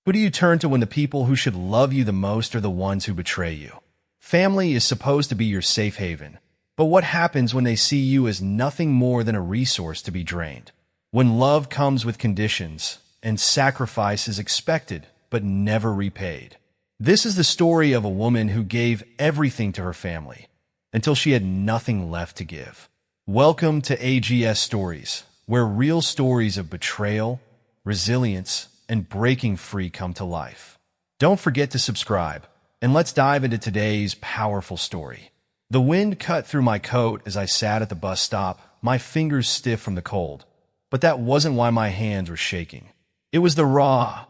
Who do you turn to when the people who should love you the most are the ones who betray you? Family is supposed to be your safe haven, but what happens when they see you as nothing more than a resource to be drained? When love comes with conditions and sacrifice is expected but never repaid. This is the story of a woman who gave everything to her family until she had nothing left to give. Welcome to AGS Stories, where real stories of betrayal, resilience, and breaking free come to life. Don't forget to subscribe, and let's dive into today's powerful story. The wind cut through my coat as I sat at the bus stop, my fingers stiff from the cold. But that wasn't why my hands were shaking. It was the raw,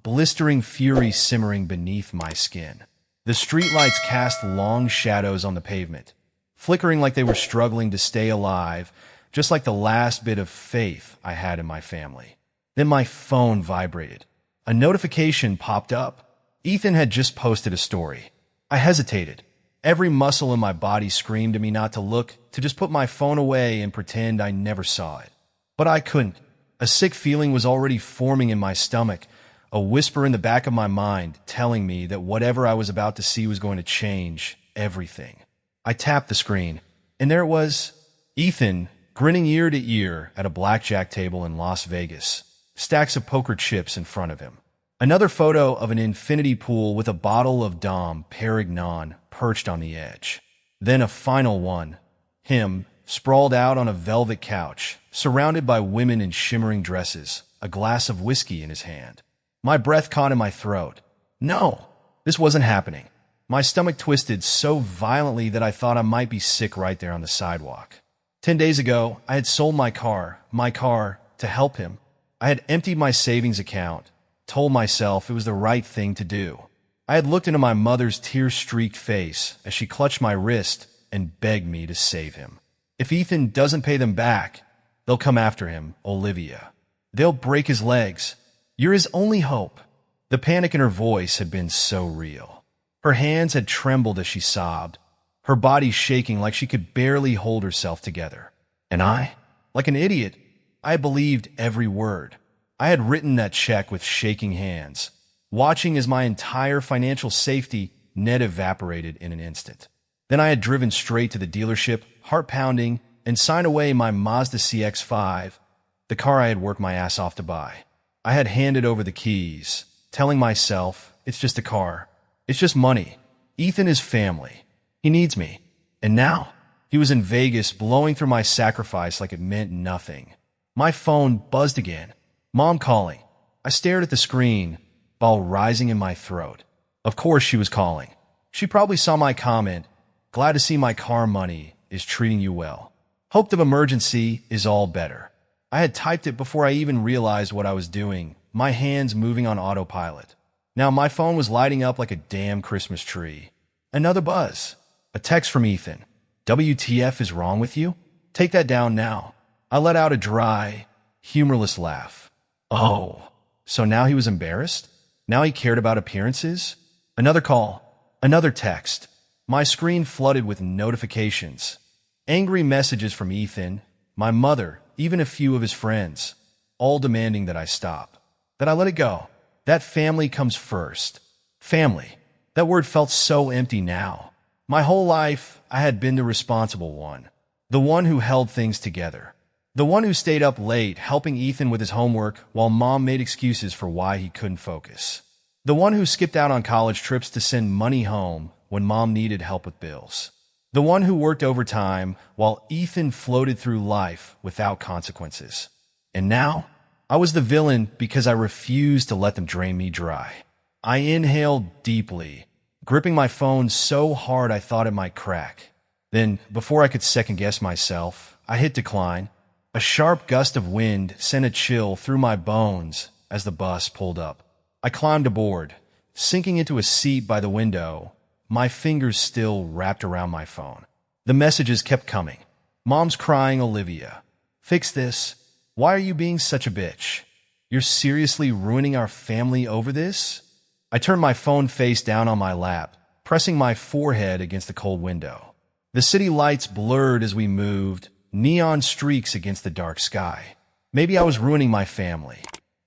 blistering fury simmering beneath my skin. The streetlights cast long shadows on the pavement, flickering like they were struggling to stay alive, just like the last bit of faith I had in my family. Then my phone vibrated. A notification popped up. Ethan had just posted a story. I hesitated. Every muscle in my body screamed to me not to look, to just put my phone away and pretend I never saw it. But I couldn't. A sick feeling was already forming in my stomach, a whisper in the back of my mind telling me that whatever I was about to see was going to change everything. I tapped the screen, and there it was, Ethan, grinning ear to ear at a blackjack table in Las Vegas, stacks of poker chips in front of him. Another photo of an infinity pool with a bottle of Dom Perignon perched on the edge. Then a final one, him, sprawled out on a velvet couch, surrounded by women in shimmering dresses, a glass of whiskey in his hand. My breath caught in my throat. No, this wasn't happening. My stomach twisted so violently that I thought I might be sick right there on the sidewalk. 10 days ago, I had sold my car, to help him. I had emptied my savings account, told myself it was the right thing to do. I had looked into my mother's tear-streaked face as she clutched my wrist and begged me to save him. If Ethan doesn't pay them back, they'll come after him, Olivia. They'll break his legs. You're his only hope. The panic in her voice had been so real. Her hands had trembled as she sobbed, her body shaking like she could barely hold herself together. And I, like an idiot, I believed every word. I had written that check with shaking hands, watching as my entire financial safety net evaporated in an instant. Then I had driven straight to the dealership, heart pounding, and signed away my Mazda CX-5, the car I had worked my ass off to buy. I had handed over the keys, telling myself, it's just a car. It's just money. Ethan is family. He needs me. And now, he was in Vegas blowing through my sacrifice like it meant nothing. My phone buzzed again. Mom calling. I stared at the screen, ball rising in my throat. Of course she was calling. She probably saw my comment, glad to see my car money is treating you well. Hoped of emergency is all better. I had typed it before I even realized what I was doing, my hands moving on autopilot. Now my phone was lighting up like a damn Christmas tree. Another buzz. A text from Ethan. WTF is wrong with you? Take that down now. I let out a dry, humorless laugh. Oh, so now he was embarrassed? Now he cared about appearances? Another call. Another text. My screen flooded with notifications. Angry messages from Ethan, my mother, even a few of his friends, all demanding that I stop, that I let it go. That family comes first. Family. That word felt so empty now. My whole life, I had been the responsible one, the one who held things together, the one who stayed up late helping Ethan with his homework while Mom made excuses for why he couldn't focus, the one who skipped out on college trips to send money home when Mom needed help with bills. The one who worked overtime while Ethan floated through life without consequences. And now, I was the villain because I refused to let them drain me dry. I inhaled deeply, gripping my phone so hard I thought it might crack. Then, before I could second-guess myself, I hit decline. A sharp gust of wind sent a chill through my bones as the bus pulled up. I climbed aboard, sinking into a seat by the window, my fingers still wrapped around my phone. The messages kept coming. Mom's crying, Olivia. Fix this. Why are you being such a bitch? You're seriously ruining our family over this? I turned my phone face down on my lap, pressing my forehead against the cold window. The city lights blurred as we moved, neon streaks against the dark sky. Maybe I was ruining my family.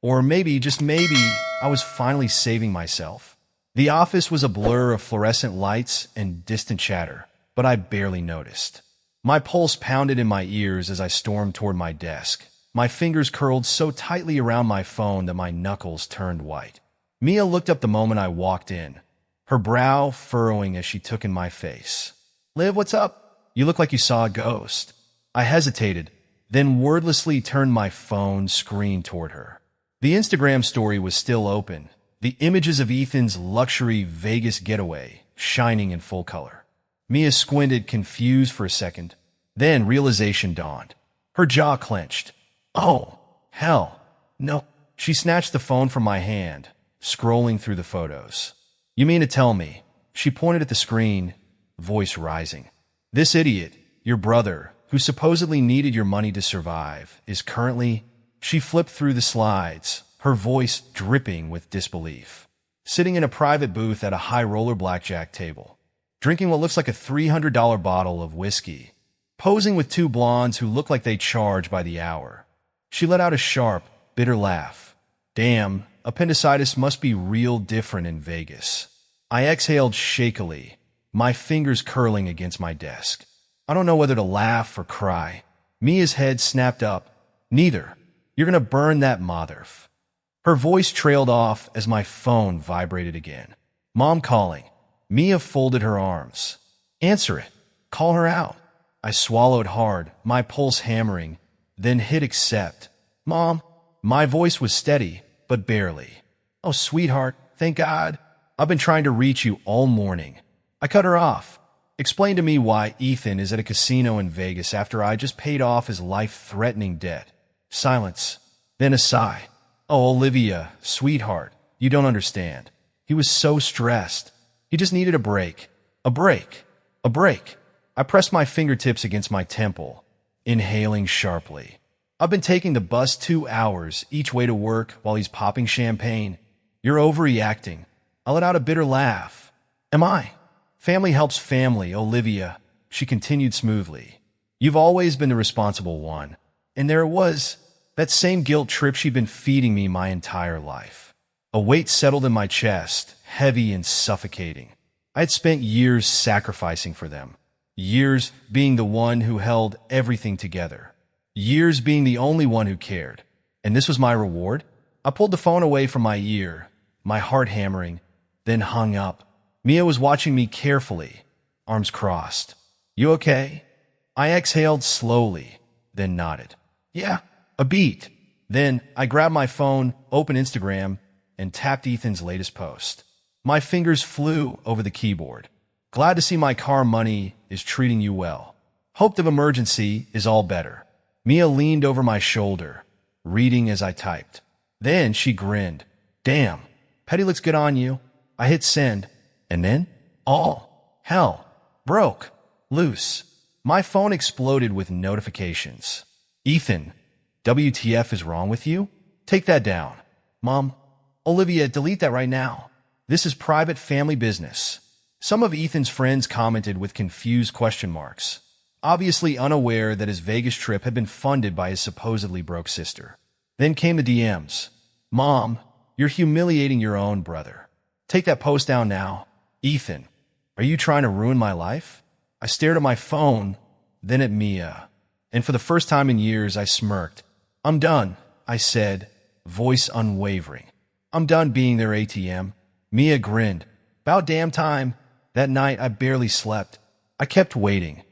Or maybe, just maybe, I was finally saving myself. The office was a blur of fluorescent lights and distant chatter, but I barely noticed. My pulse pounded in my ears as I stormed toward my desk. My fingers curled so tightly around my phone that my knuckles turned white. Mia looked up the moment I walked in, her brow furrowing as she took in my face. "Liv, what's up? You look like you saw a ghost." I hesitated, then wordlessly turned my phone screen toward her. The Instagram story was still open, the images of Ethan's luxury Vegas getaway shining in full color. Mia squinted, confused for a second. Then realization dawned. Her jaw clenched. "Oh, hell, no." She snatched the phone from my hand, scrolling through the photos. "You mean to tell me?" She pointed at the screen, voice rising. "This idiot, your brother, who supposedly needed your money to survive, is currently—" She flipped through the slides, her voice dripping with disbelief. "Sitting in a private booth at a high-roller blackjack table, drinking what looks like a $300 bottle of whiskey, posing with two blondes who look like they charge by the hour." She let out a sharp, bitter laugh. "Damn, appendicitis must be real different in Vegas." I exhaled shakily, my fingers curling against my desk. I don't know whether to laugh or cry. Mia's head snapped up. "Neither. You're gonna burn that motherf." Her voice trailed off as my phone vibrated again. "Mom calling." Mia folded her arms. "Answer it. Call her out." I swallowed hard, my pulse hammering, then hit accept. "Mom." My voice was steady, but barely. "Oh, sweetheart, thank God. I've been trying to reach you all morning." I cut her off. "Explain to me why Ethan is at a casino in Vegas after I just paid off his life-threatening debt." Silence, then a sigh. "Oh, Olivia, sweetheart, you don't understand. He was so stressed. He just needed a break. A break. A break." I pressed my fingertips against my temple, inhaling sharply. "I've been taking the bus 2 hours each way to work while he's popping champagne. You're overreacting." I let out a bitter laugh. "Am I? Family helps family, Olivia," she continued smoothly. "You've always been the responsible one." And there it was, that same guilt trip she'd been feeding me my entire life. A weight settled in my chest, heavy and suffocating. I had spent years sacrificing for them. Years being the one who held everything together. Years being the only one who cared. And this was my reward? I pulled the phone away from my ear, my heart hammering, then hung up. Mia was watching me carefully, arms crossed. "You okay?" I exhaled slowly, then nodded. "Yeah, a beat." Then I grabbed my phone, opened Instagram, and tapped Ethan's latest post. My fingers flew over the keyboard. "Glad to see my car money is treating you well. Hope the emergency is all better." Mia leaned over my shoulder, reading as I typed. Then she grinned. "Damn, Petty looks good on you." I hit send, and then, all hell broke loose. My phone exploded with notifications. "Ethan, WTF is wrong with you? Take that down." "Mom, Olivia, delete that right now. This is private family business." Some of Ethan's friends commented with confused question marks, obviously unaware that his Vegas trip had been funded by his supposedly broke sister. Then came the DMs. "Mom, you're humiliating your own brother. Take that post down now." "Ethan, are you trying to ruin my life?" I stared at my phone, then at Mia, and for the first time in years I smirked. "I'm done," I said, voice unwavering. "I'm done being their ATM." Mia grinned. "About damn time." That night I barely slept. I kept waiting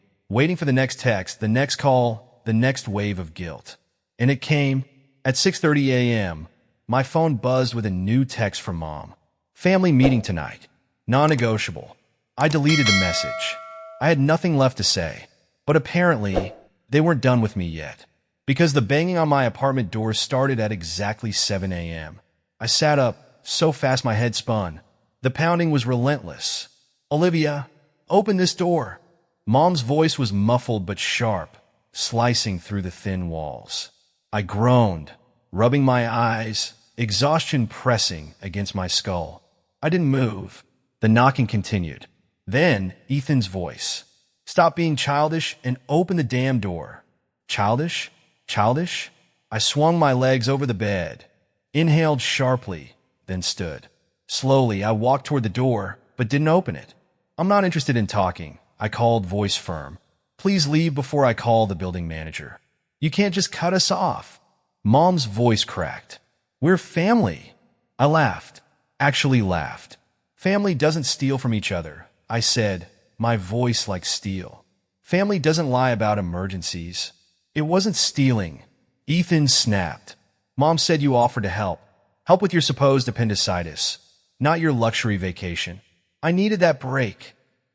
for the next text, the next call, the next wave of guilt. And it came. At 6:30 a.m., my phone buzzed with a new text from Mom. "Family meeting tonight. Non-negotiable." I deleted the message. I had nothing left to say. But apparently, they weren't done with me yet. Because the banging on my apartment door started at exactly 7 a.m. I sat up, so fast my head spun. The pounding was relentless. "Olivia, open this door." Mom's voice was muffled but sharp, slicing through the thin walls. I groaned, rubbing my eyes, exhaustion pressing against my skull. I didn't move. The knocking continued. Then Ethan's voice. "Stop being childish and open the damn door." Childish? Childish? I swung my legs over the bed, inhaled sharply, then stood. Slowly, I walked toward the door, but didn't open it. I'm not interested in talking, I called, voice firm. Please leave before I call the building manager. You can't just cut us off. Mom's voice cracked. We're family. I laughed. Actually laughed. Family doesn't steal from each other, I said, my voice like steel. Family doesn't lie about emergencies. It wasn't stealing. Ethan snapped. Mom said you offered to help. Help with your supposed appendicitis, not your luxury vacation. I needed that break.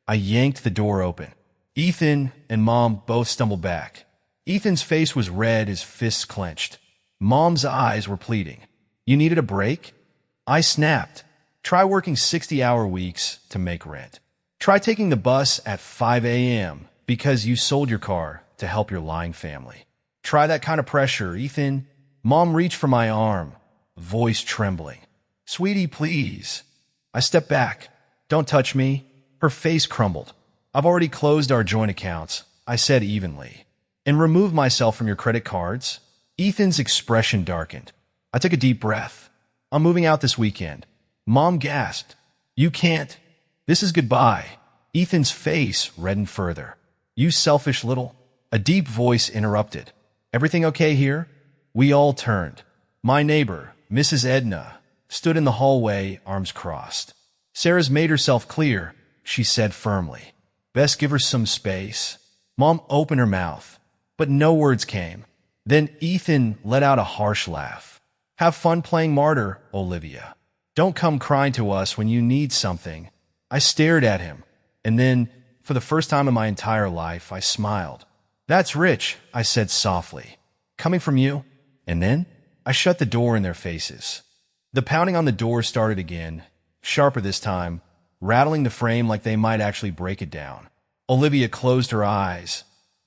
I yanked the door open. Ethan and Mom both stumbled back. Ethan's face was red, his fists clenched. Mom's eyes were pleading. You needed a break? I snapped. Try working 60-hour weeks to make rent. Try taking the bus at 5 a.m. because you sold your car to help your lying family. Try that kind of pressure, Ethan. Mom reached for my arm, voice trembling. Sweetie, please. I stepped back. Don't touch me. Her face crumbled. I've already closed our joint accounts, I said evenly. And removed myself from your credit cards. Ethan's expression darkened. I took a deep breath. I'm moving out this weekend. Mom gasped. You can't. This is goodbye. Ethan's face reddened further. You selfish little. A deep voice interrupted. Everything okay here? We all turned. My neighbor, Mrs. Edna, stood in the hallway, arms crossed. Sarah's made herself clear, she said firmly. Best give her some space. Mom opened her mouth, but no words came. Then Ethan let out a harsh laugh. Have fun playing martyr, Olivia. Don't come crying to us when you need something. I stared at him, and then, for the first time in my entire life, I smiled. That's rich, I said softly. Coming from you? And then, I shut the door in their faces. The pounding on the door started again, sharper this time, rattling the frame like they might actually break it down. Olivia closed her eyes,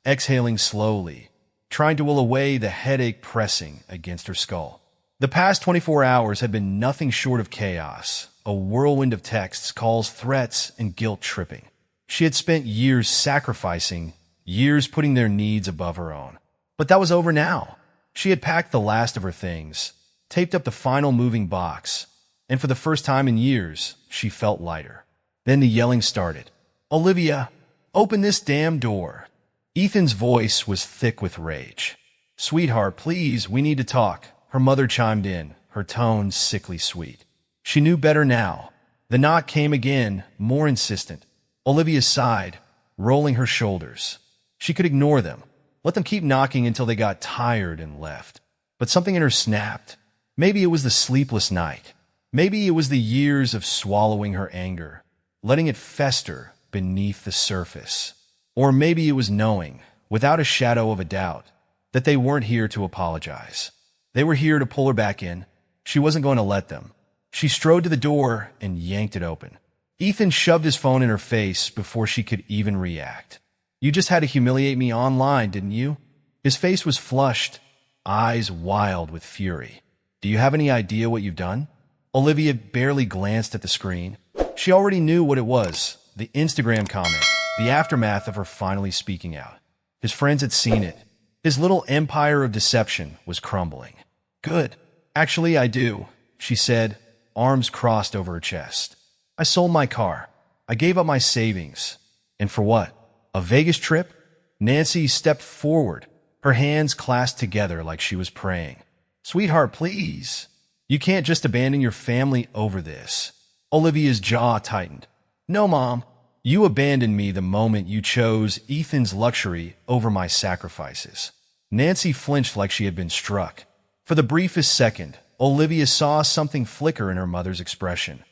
exhaling slowly, trying to will away the headache pressing against her skull. The past 24 hours had been nothing short of chaos, a whirlwind of texts, calls, threats, and guilt-tripping. She had spent years sacrificing, years putting their needs above her own. But that was over now. She had packed the last of her things, taped up the final moving box, and for the first time in years, she felt lighter. Then the yelling started. Olivia, open this damn door. Ethan's voice was thick with rage. Sweetheart, please, we need to talk. Her mother chimed in, her tone sickly sweet. She knew better now. The knock came again, more insistent. Olivia sighed, rolling her shoulders. She could ignore them, let them keep knocking until they got tired and left. But something in her snapped. Maybe it was the sleepless night. Maybe it was the years of swallowing her anger, letting it fester beneath the surface. Or maybe it was knowing, without a shadow of a doubt, that they weren't here to apologize. They were here to pull her back in. She wasn't going to let them. She strode to the door and yanked it open. Ethan shoved his phone in her face before she could even react. You just had to humiliate me online, didn't you? His face was flushed, eyes wild with fury. Do you have any idea what you've done? Olivia barely glanced at the screen. She already knew what it was, the Instagram comment, the aftermath of her finally speaking out. His friends had seen it. His little empire of deception was crumbling. Good. Actually, I do, she said, arms crossed over her chest. I sold my car. I gave up my savings. And for what? A Vegas trip? Nancy stepped forward, her hands clasped together like she was praying. Sweetheart, please. You can't just abandon your family over this. Olivia's jaw tightened. No, Mom. You abandoned me the moment you chose Ethan's luxury over my sacrifices. Nancy flinched like she had been struck. For the briefest second, Olivia saw something flicker in her mother's expression.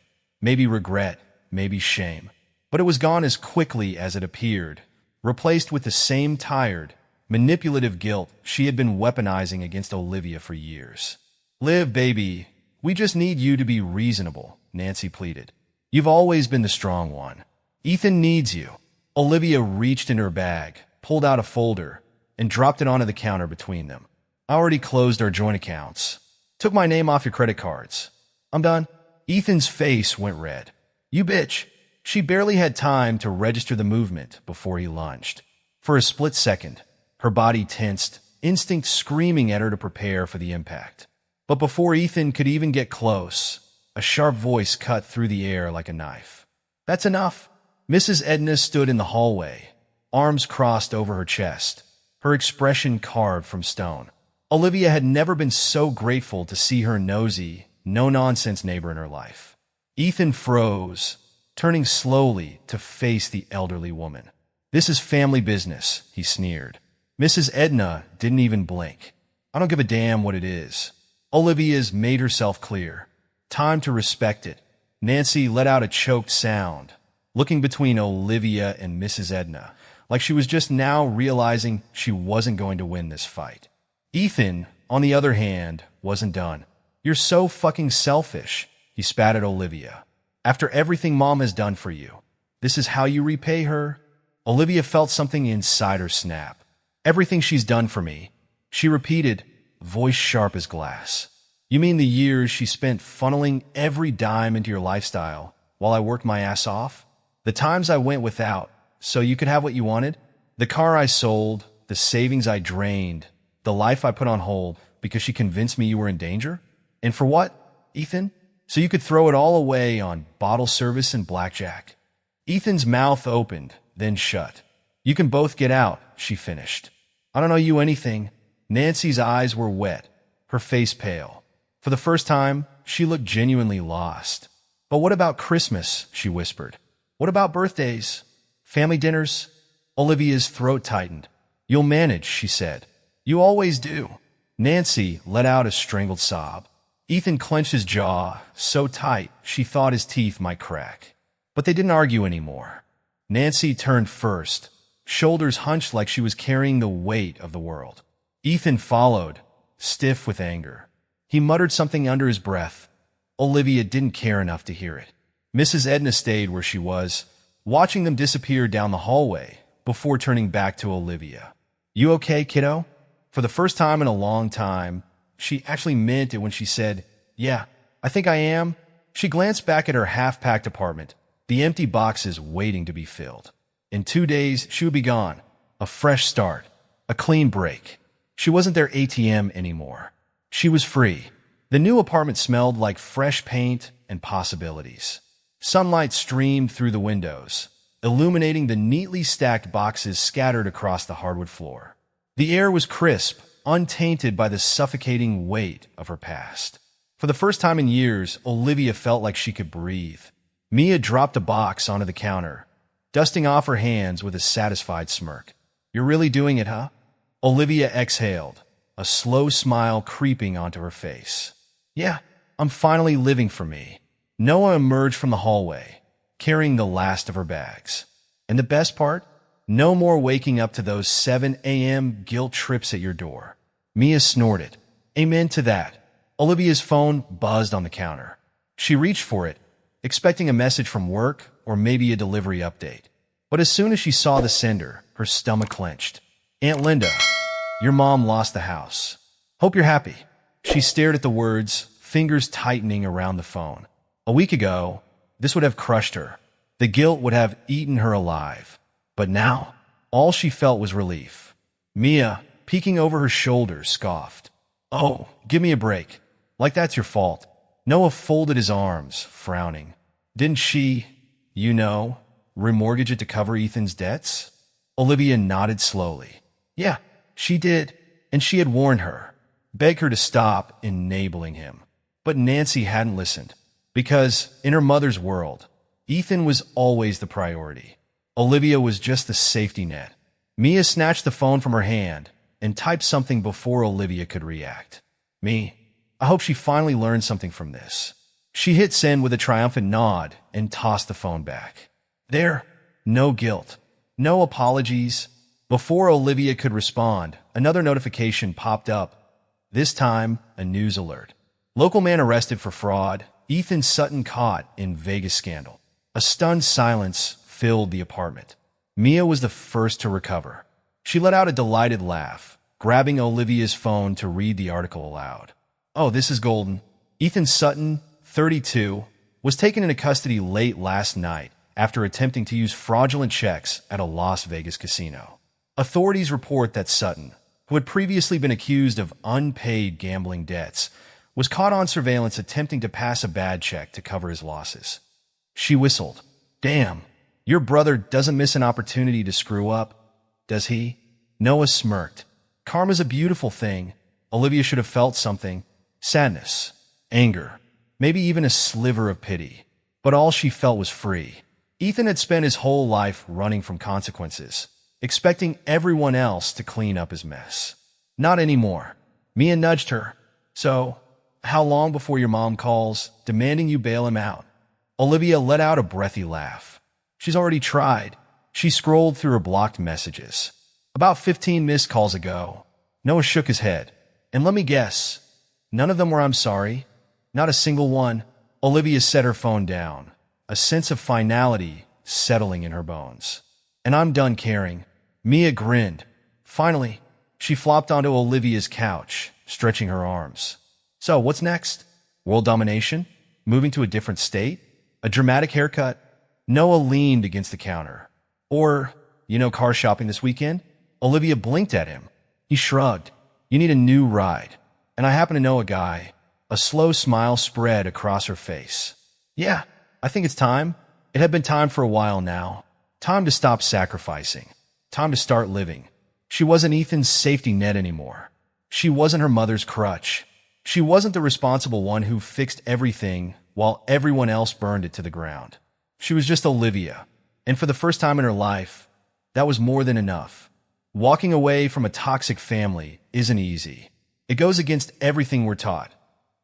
Maybe regret, maybe shame. But it was gone as quickly as it appeared, replaced with the same tired, manipulative guilt she had been weaponizing against Olivia for years. Liv, baby, we just need you to be reasonable, Nancy pleaded. You've always been the strong one. Ethan needs you. Olivia reached in her bag, pulled out a folder, and dropped it onto the counter between them. I already closed our joint accounts. Took my name off your credit cards. I'm done. Ethan's face went red. You bitch. She barely had time to register the movement before he lunged. For a split second, her body tensed, instinct screaming at her to prepare for the impact. But before Ethan could even get close, A sharp voice cut through the air like a knife. That's enough. Mrs. Edna stood in the hallway, arms crossed over her chest, her expression carved from stone. Olivia had never been so grateful to see her nosy, no-nonsense neighbor in her life. Ethan froze, turning slowly to face the elderly woman. This is family business, he sneered. Mrs. Edna didn't even blink. I don't give a damn what it is. Olivia's made herself clear. Time to respect it. Nancy let out a choked sound, looking between Olivia and Mrs. Edna, like she was just now realizing she wasn't going to win this fight. Ethan, on the other hand, wasn't done. You're so fucking selfish, he spat at Olivia. After everything Mom has done for you, this is how you repay her? Olivia felt something inside her snap. Everything she's done for me, she repeated, voice sharp as glass. You mean the years she spent funneling every dime into your lifestyle while I worked my ass off? The times I went without so you could have what you wanted? The car I sold, the savings I drained, the life I put on hold because she convinced me you were in danger? And for what, Ethan? So you could throw it all away on bottle service and blackjack. Ethan's mouth opened, then shut. You can both get out, she finished. I don't owe you anything. Nancy's eyes were wet, her face pale. For the first time, she looked genuinely lost. But what about Christmas? She whispered. What about birthdays? Family dinners? Olivia's throat tightened. You'll manage, she said. You always do. Nancy let out a strangled sob. Ethan clenched his jaw so tight she thought his teeth might crack. But they didn't argue anymore. Nancy turned first, shoulders hunched like she was carrying the weight of the world. Ethan followed, stiff with anger. He muttered something under his breath. Olivia didn't care enough to hear it. Mrs. Edna stayed where she was, watching them disappear down the hallway before turning back to Olivia. You okay, kiddo? For the first time in a long time, she actually meant it when she said, yeah, I think I am. She glanced back at her half-packed apartment, the empty boxes waiting to be filled. In 2 days, she would be gone. A fresh start. A clean break. She wasn't their ATM anymore. She was free. The new apartment smelled like fresh paint and possibilities. Sunlight streamed through the windows, illuminating the neatly stacked boxes scattered across the hardwood floor. The air was crisp, untainted by the suffocating weight of her past. For the first time in years, Olivia felt like she could breathe. Mia dropped a box onto the counter, dusting off her hands with a satisfied smirk. You're really doing it, huh? Olivia exhaled, a slow smile creeping onto her face. Yeah, I'm finally living for me. Noah emerged from the hallway, carrying the last of her bags. And the best part? No more waking up to those 7 a.m. guilt trips at your door. Mia snorted. Amen to that. Olivia's phone buzzed on the counter. She reached for it, expecting a message from work or maybe a delivery update. But as soon as she saw the sender, her stomach clenched. Aunt Linda, your mom lost the house. Hope you're happy. She stared at the words, fingers tightening around the phone. A week ago, this would have crushed her. The guilt would have eaten her alive. But now, all she felt was relief. Mia, peeking over her shoulder, scoffed. Oh, give me a break. Like that's your fault. Noah folded his arms, frowning. Didn't she, remortgage it to cover Ethan's debts? Olivia nodded slowly. Yeah, she did, and she had warned her, begged her to stop enabling him. But Nancy hadn't listened, because in her mother's world, Ethan was always the priority. Olivia was just the safety net. Mia snatched the phone from her hand and typed something before Olivia could react. I hope she finally learned something from this. She hit send with a triumphant nod and tossed the phone back. There, no guilt, no apologies. Before Olivia could respond, another notification popped up. This time, a news alert. Local man arrested for fraud. Ethan Sutton caught in Vegas scandal. A stunned silence filled the apartment. Mia was the first to recover. She let out a delighted laugh, grabbing Olivia's phone to read the article aloud. Oh, this is golden. Ethan Sutton, 32, was taken into custody late last night after attempting to use fraudulent checks at a Las Vegas casino. Authorities report that Sutton, who had previously been accused of unpaid gambling debts, was caught on surveillance attempting to pass a bad check to cover his losses. She whistled. Damn, your brother doesn't miss an opportunity to screw up, does he? Noah smirked. Karma's a beautiful thing. Olivia should have felt something. Sadness, anger, maybe even a sliver of pity. But all she felt was free. Ethan had spent his whole life running from consequences, expecting everyone else to clean up his mess. Not anymore. Mia nudged her. So, how long before your mom calls, demanding you bail him out? Olivia let out a breathy laugh. She's already tried. She scrolled through her blocked messages. About 15 missed calls ago. Noah shook his head. And let me guess, none of them were I'm sorry. Not a single one. Olivia set her phone down, a sense of finality settling in her bones. And I'm done caring. Mia grinned. Finally, she flopped onto Olivia's couch, stretching her arms. So, what's next? World domination? Moving to a different state? A dramatic haircut? Noah leaned against the counter. Or, car shopping this weekend? Olivia blinked at him. He shrugged. You need a new ride. And I happen to know a guy. A slow smile spread across her face. Yeah, I think it's time. It had been time for a while now. Time to stop sacrificing. Time to start living. She wasn't Ethan's safety net anymore. She wasn't her mother's crutch. She wasn't the responsible one who fixed everything while everyone else burned it to the ground. She was just Olivia. And for the first time in her life, that was more than enough. Walking away from a toxic family isn't easy. It goes against everything we're taught.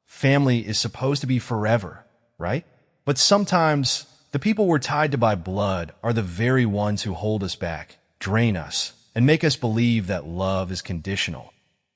Family is supposed to be forever, right? But sometimes the people we're tied to by blood are the very ones who hold us back, drain us, and make us believe that love is conditional,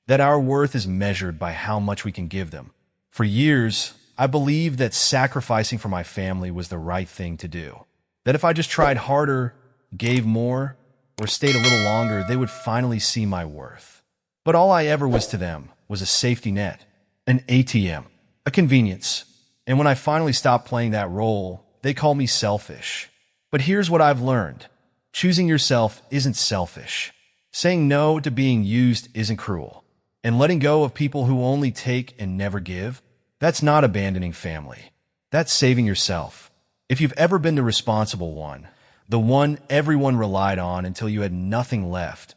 that our worth is measured by how much we can give them. For years, I believed that sacrificing for my family was the right thing to do. That if I just tried harder, gave more, or stayed a little longer, they would finally see my worth. But all I ever was to them was a safety net, an ATM, a convenience. And when I finally stopped playing that role, they call me selfish. But here's what I've learned. Choosing yourself isn't selfish. Saying no to being used isn't cruel. And letting go of people who only take and never give, that's not abandoning family. That's saving yourself. If you've ever been the responsible one, the one everyone relied on until you had nothing left,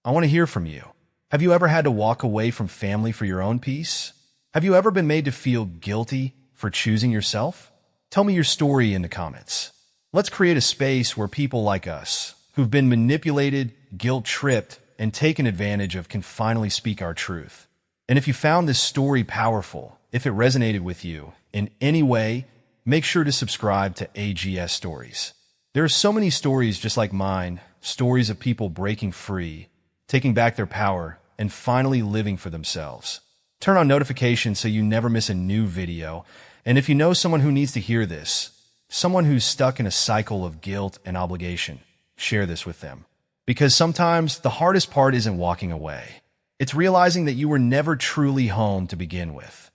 I want to hear from you. Have you ever had to walk away from family for your own peace? Have you ever been made to feel guilty for choosing yourself? Tell me your story in the comments. Let's create a space where people like us, who've been manipulated, guilt-tripped, and taken advantage of, can finally speak our truth. And if you found this story powerful, if it resonated with you in any way, make sure to subscribe to AGS Stories. There are so many stories just like mine, stories of people breaking free, taking back their power, and finally living for themselves. Turn on notifications so you never miss a new video. And if you know someone who needs to hear this, someone who's stuck in a cycle of guilt and obligation, share this with them. Because sometimes the hardest part isn't walking away. It's realizing that you were never truly home to begin with.